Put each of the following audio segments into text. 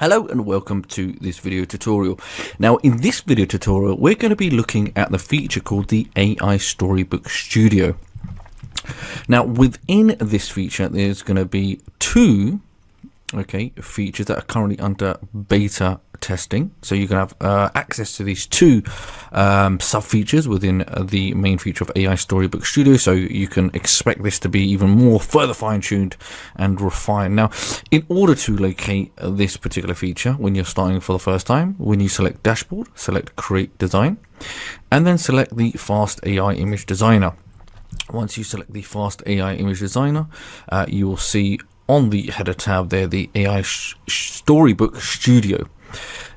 Hello and welcome to this video tutorial. Now in this video tutorial we're going to be looking at the feature called the AI Storybook Studio. Now within this feature there's going to be two features that are currently under beta testing, so you can have access to these two sub features within the main feature of AI Storybook Studio, so you can expect this to be even more further fine-tuned and refined. Now in order to locate this particular feature when you're starting for the first time, when you select dashboard, select create design and then select the fast AI image designer. Once you select the fast AI image designer, you will see on the header tab there the AI Storybook Studio.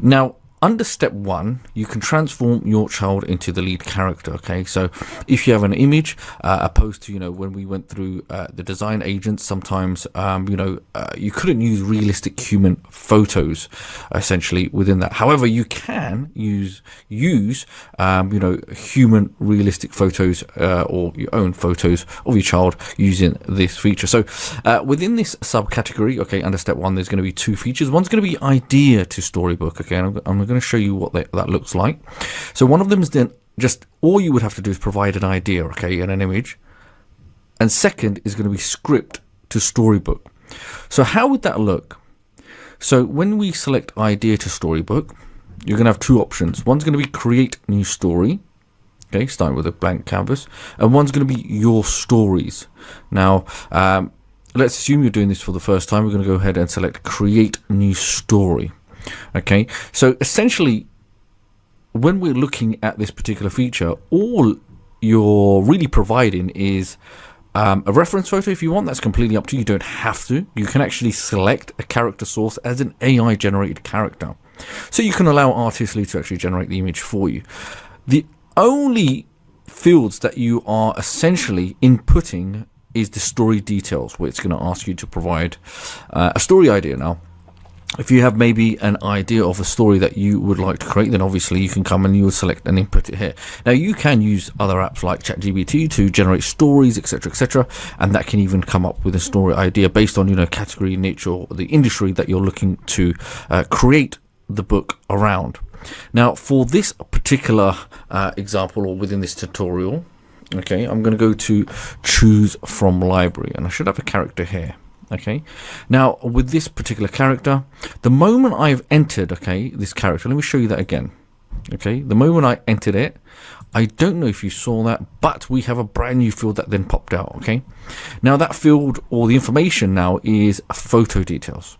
Now under step one you can transform your child into the lead character. Okay, so if you have an image opposed to when we went through the design agents, sometimes you couldn't use realistic human photos essentially within that. However, you can use human realistic photos or your own photos of your child using this feature. So within this subcategory, under step one there's going to be two features. One's going to be idea to storybook. Okay, and I'm going to show you what that looks like. So one of them is then just all you would have to do is provide an idea, and an image, and second is going to be script to storybook. So how would that look? So when we select idea to storybook, you're going to have two options. One's going to be create new story, starting with a blank canvas, and one's going to be your stories. Now let's assume you're doing this for the first time. We're going to go ahead and select create new story. Okay, so essentially when we're looking at this particular feature, all you're really providing is a reference photo. If you want, that's completely up to you. You don't have to. You can actually select a character source as an AI generated character, so you can allow Artistly to actually generate the image for you. The only fields that you are essentially inputting is the story details, where it's going to ask you to provide a story idea. Now if you have maybe an idea of a story that you would like to create, then obviously you can come and you will select and input it here. Now you can use other apps like ChatGPT to generate stories, etc., and that can even come up with a story idea based on category, niche, or the industry that you're looking to create the book around. Now for this particular example, or within this tutorial, I'm going to go to choose from library, and I should have a character here. Now with this particular character, the moment I've entered this character, let me show you that again. The moment I entered it, I don't know if you saw that, but we have a brand new field that then popped out. Now that field, or the information now, is photo details.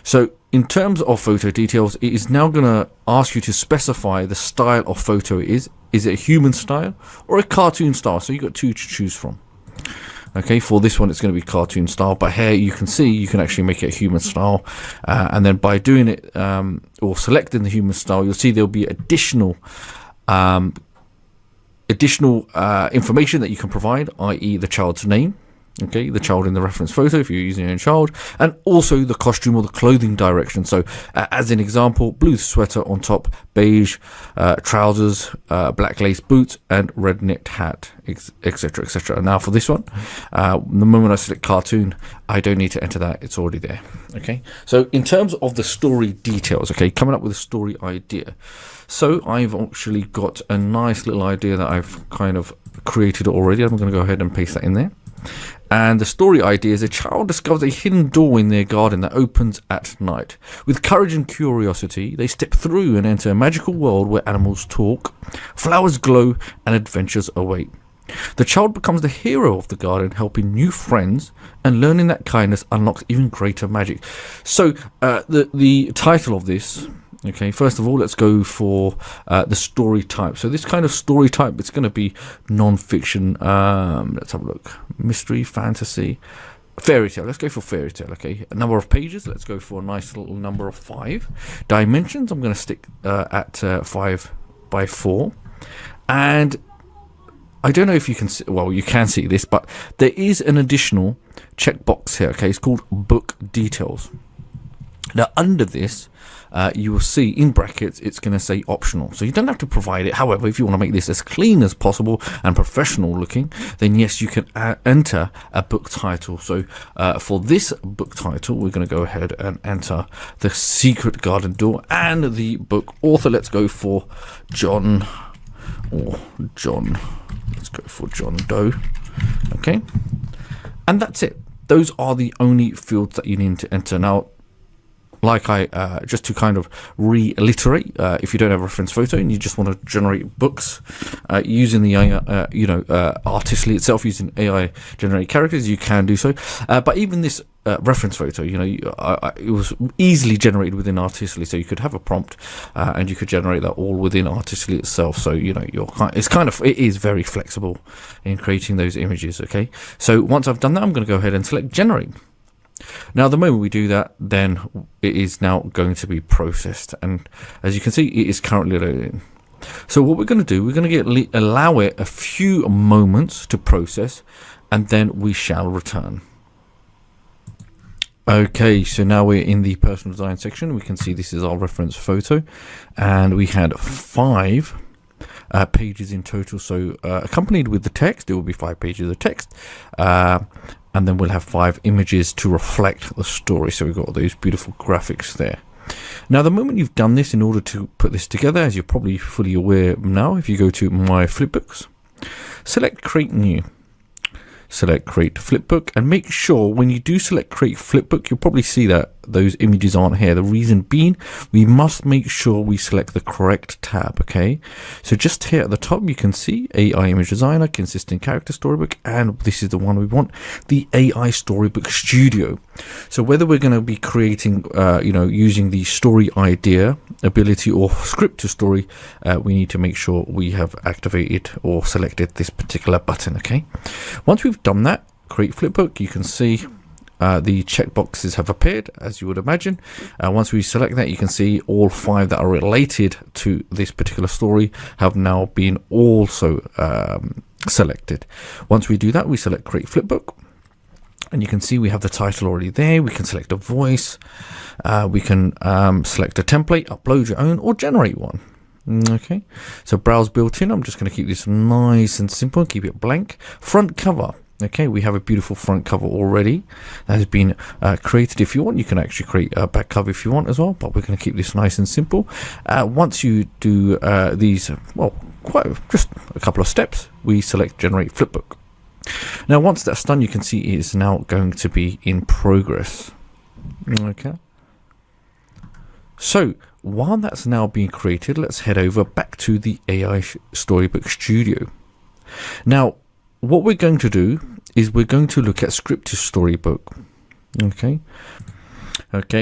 So in terms of photo details, it is now going to ask you to specify the style of photo it is. Is it a human style or a cartoon style? So you've got two to choose from. For this one it's going to be cartoon style, but here you can see you can actually make it a human style, and then by doing it or selecting the human style, you'll see there'll be additional information that you can provide, i.e. the child's name, the child in the reference photo if you're using your own child, and also the costume or the clothing direction. So as an example, blue sweater on top, beige trousers, black lace boots, and red knit hat, etc. Now for this one, the moment I select cartoon, I don't need to enter that, it's already there. So in terms of the story details, coming up with a story idea, so I've actually got a nice little idea that I've kind of created already. I'm going to go ahead and paste that in there. And the story idea is: a child discovers a hidden door in their garden that opens at night. With courage and curiosity, they step through and enter a magical world where animals talk, flowers glow, and adventures await. The child becomes the hero of the garden, helping new friends and learning that kindness unlocks even greater magic. So the title of this, first of all, let's go for the story type. So this kind of story type, it's going to be non-fiction. Let's have a look. Mystery, fantasy, fairy tale. Let's go for fairy tale. A number of pages, let's go for a nice little number of 5. Dimensions, I'm going to stick at 5 by 4. And I don't know if you can see, well, you can see this, but there is an additional checkbox here. It's called book details. Now under this, you will see in brackets it's going to say optional, so you don't have to provide it. However, if you want to make this as clean as possible and professional looking, then yes, you can enter a book title. So for this book title, we're going to go ahead and enter The Secret Garden Door and the book author. Let's go for John, or John, let's go for John Doe. Okay, and that's it. Those are the only fields that you need to enter. Now, like just to kind of reiterate, if you don't have a reference photo and you just want to generate books using the Artistly itself, using AI generated characters, you can do so. But even this reference photo, it was easily generated within Artistly, so you could have a prompt and you could generate that all within Artistly itself. So it is very flexible in creating those images. Okay, so once I've done that, I'm going to go ahead and select generate. Now the moment we do that, then it is now going to be processed, and as you can see, it is currently loading. So what we're going to do, we're going to allow it a few moments to process, and then we shall return. Okay, so now we're in the personal design section. We can see this is our reference photo, and we had 5 pages in total. So accompanied with the text, there will be 5 pages of text, and then we'll have 5 images to reflect the story. So we've got those beautiful graphics there. Now the moment you've done this, in order to put this together, as you're probably fully aware now, if you go to My Flipbooks, select Create New, select Create Flipbook, and make sure when you do select Create Flipbook, you'll probably see that those images aren't here. The reason being, we must make sure we select the correct tab. Okay, so just here at the top you can see AI Image Designer, Consistent Character Storybook, and this is the one we want, the AI Storybook Studio. So whether we're going to be creating using the story idea ability or script to story, we need to make sure we have activated or selected this particular button. Okay, once we've done that, Create Flipbook, you can see the checkboxes have appeared, as you would imagine. Once we select that, you can see all 5 that are related to this particular story have now been also selected. Once we do that, we select Create Flipbook, and you can see we have the title already there. We can select a voice, we can select a template, upload your own, or generate one. Okay, so browse built-in. I'm just going to keep this nice and simple, keep it blank. Front cover. Okay, we have a beautiful front cover already that has been created. If you want, you can actually create a back cover if you want as well, but we're going to keep this nice and simple. Once you do these, just a couple of steps, we select Generate Flipbook. Now once that's done, you can see it is now going to be in progress. Okay, so while that's now being created, let's head over back to the AI Storybook Studio. Now what we're going to do is we're going to look at Script to Storybook. Okay,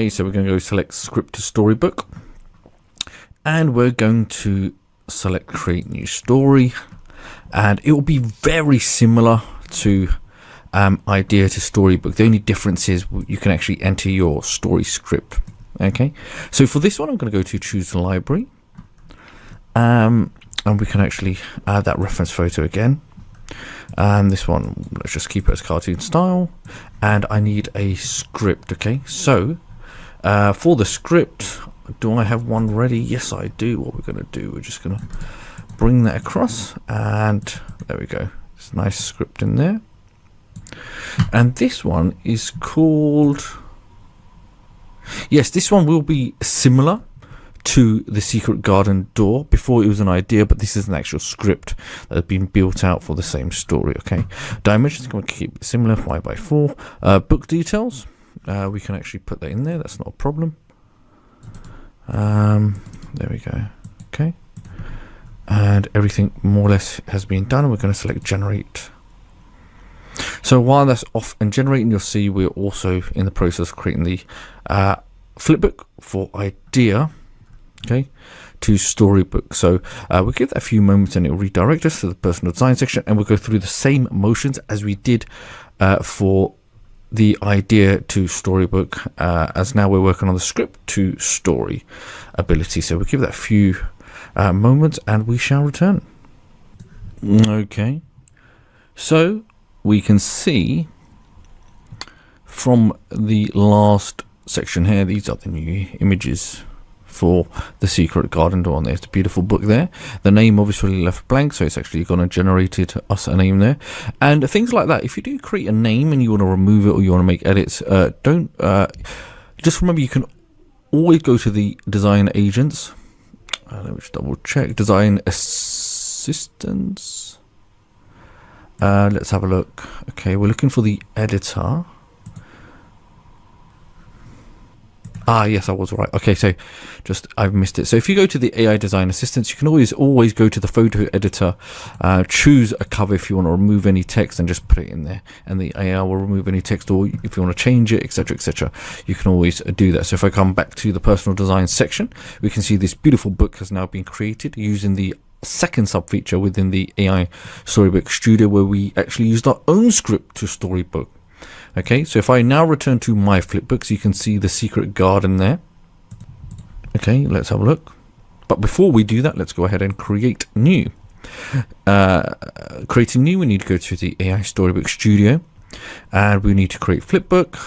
so we're going to go select Script to Storybook, and we're going to select Create New Story, and it will be very similar to Idea to Storybook. The only difference is you can actually enter your story script. Okay, so for this one, I'm going to go to Choose the Library, and we can actually add that reference photo again. And this one, let's just keep it as cartoon style, and I need a script. Okay, so for the script, do I have one ready? Yes, I do. What we're going to do, we're just going to bring that across, and there we go. It's a nice script in there, and this one is called, yes, this one will be similar to The Secret Garden Door. Before it was an idea, but this is an actual script that has been built out for the same story. Okay, dimensions going to keep it similar, 5x4. Book details, we can actually put that in there, that's not a problem. There we go. Okay, and everything more or less has been done. We're going to select Generate. So while that's off and generating, you'll see we're also in the process of creating the flipbook for idea, okay, to Storybook. So we'll give that a few moments, and it will redirect us to the personal design section, and we'll go through the same motions as we did for the idea to Storybook, as now we're working on the script to story ability. So we'll give that a few moments, and we shall return. Okay, so we can see from the last section here, these are the new images for the secret garden door. And there's the beautiful book there. The name obviously left blank, so it's actually going to generate us a name there, and things like that. If you do create a name and you want to remove it or you want to make edits, just remember you can always go to the design agents. Let me just double check. Design assistants. Let's have a look. Okay, we're looking for the editor. Yes, I was right. Okay, so I've missed it. So if you go to the AI design assistants, you can always go to the photo editor, choose a cover if you want to remove any text and just put it in there, and the AI will remove any text, or if you want to change it, etc., etc. You can always do that. So if I come back to the personal design section, we can see this beautiful book has now been created using the second sub feature within the AI Storybook Studio, where we actually used our own script to Storybook. Okay, so if I now return to my flipbooks, you can see the secret garden there. Okay, let's have a look. But before we do that, let's go ahead and create new. Creating new, we need to go to the AI Storybook Studio, and we need to create flipbook.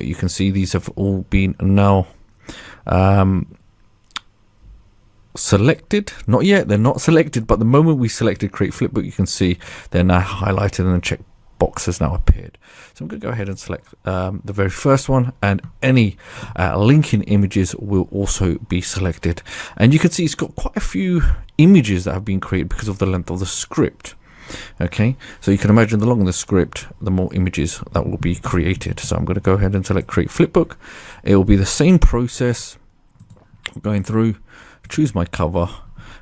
You can see these have all been now selected. Not yet, they're not selected, but the moment we selected create flipbook, you can see they're now highlighted and the check box has now appeared. So I'm going to go ahead and select the very first one, and any linking images will also be selected. And you can see it's got quite a few images that have been created because of the length of the script. Okay, so you can imagine the longer the script, the more images that will be created. So I'm going to go ahead and select create flipbook. It will be the same process, going through, choose my cover,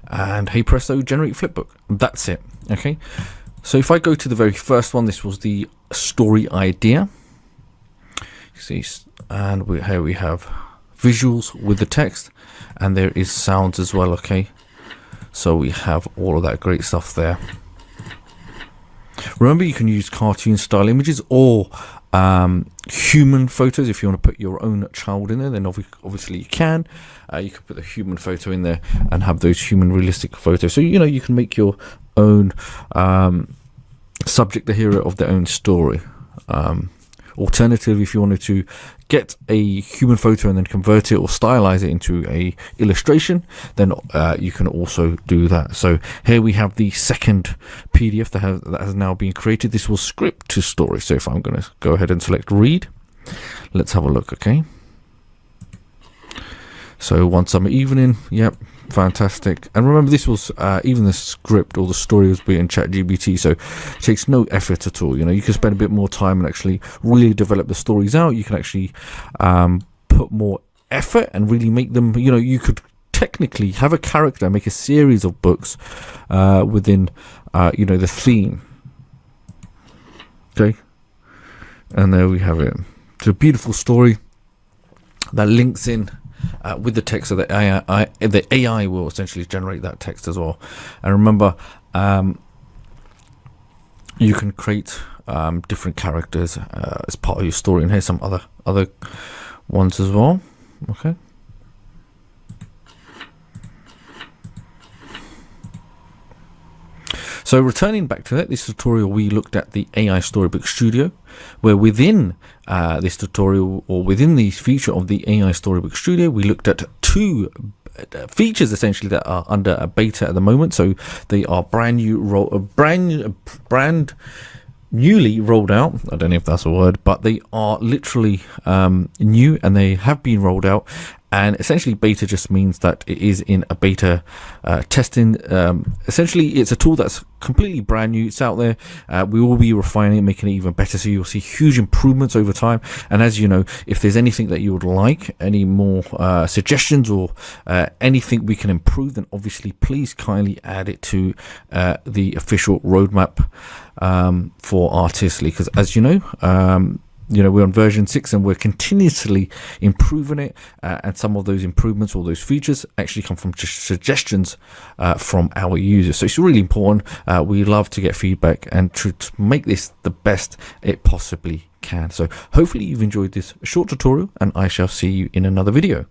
and hey presto, generate flipbook. That's it. Okay, so if I go to the very first one, this was the story idea. You see, and here we have visuals with the text, and there is sounds as well. Okay, so we have all of that great stuff there. Remember, you can use cartoon style images or human photos. If you want to put your own child in there, then obviously you can. You can put the human photo in there and have those human realistic photos. So you can make your own subject, the hero of their own story. Alternative, if you wanted to get a human photo and then convert it or stylize it into a illustration, then you can also do that. So here we have the second PDF that has now been created. This was script to story. So if I'm going to go ahead and select read, let's have a look. Okay, so one summer evening, yep, fantastic. And remember, this was even the script or the story was being ChatGPT, so it takes no effort at all. You can spend a bit more time and actually really develop the stories out. You can actually put more effort and really make them, you could technically have a character, make a series of books within the theme. Okay, and there we have it. It's a beautiful story that links in with the text, so the AI will essentially generate that text as well. And remember, you can create different characters as part of your story, and here's some other ones as well. Okay, so returning back to this tutorial, we looked at the AI Storybook Studio, where within this tutorial, or within the feature of the AI Storybook Studio, we looked at two features essentially that are under a beta at the moment. So they are brand newly rolled out. I don't know if that's a word, but they are literally new, and they have been rolled out. And essentially, beta just means that it is in a beta testing. Essentially, it's a tool that's completely brand new. It's out there. We will be refining it, making it even better. So you'll see huge improvements over time. And as you know, if there's anything that you would like, any more suggestions or anything we can improve, then obviously please kindly add it to the official roadmap for Artistly. Because as you know, we're on version 6 and we're continuously improving it, and some of those improvements or those features actually come from just suggestions from our users. So it's really important. We love to get feedback and to make this the best it possibly can. So hopefully you've enjoyed this short tutorial, and I shall see you in another video.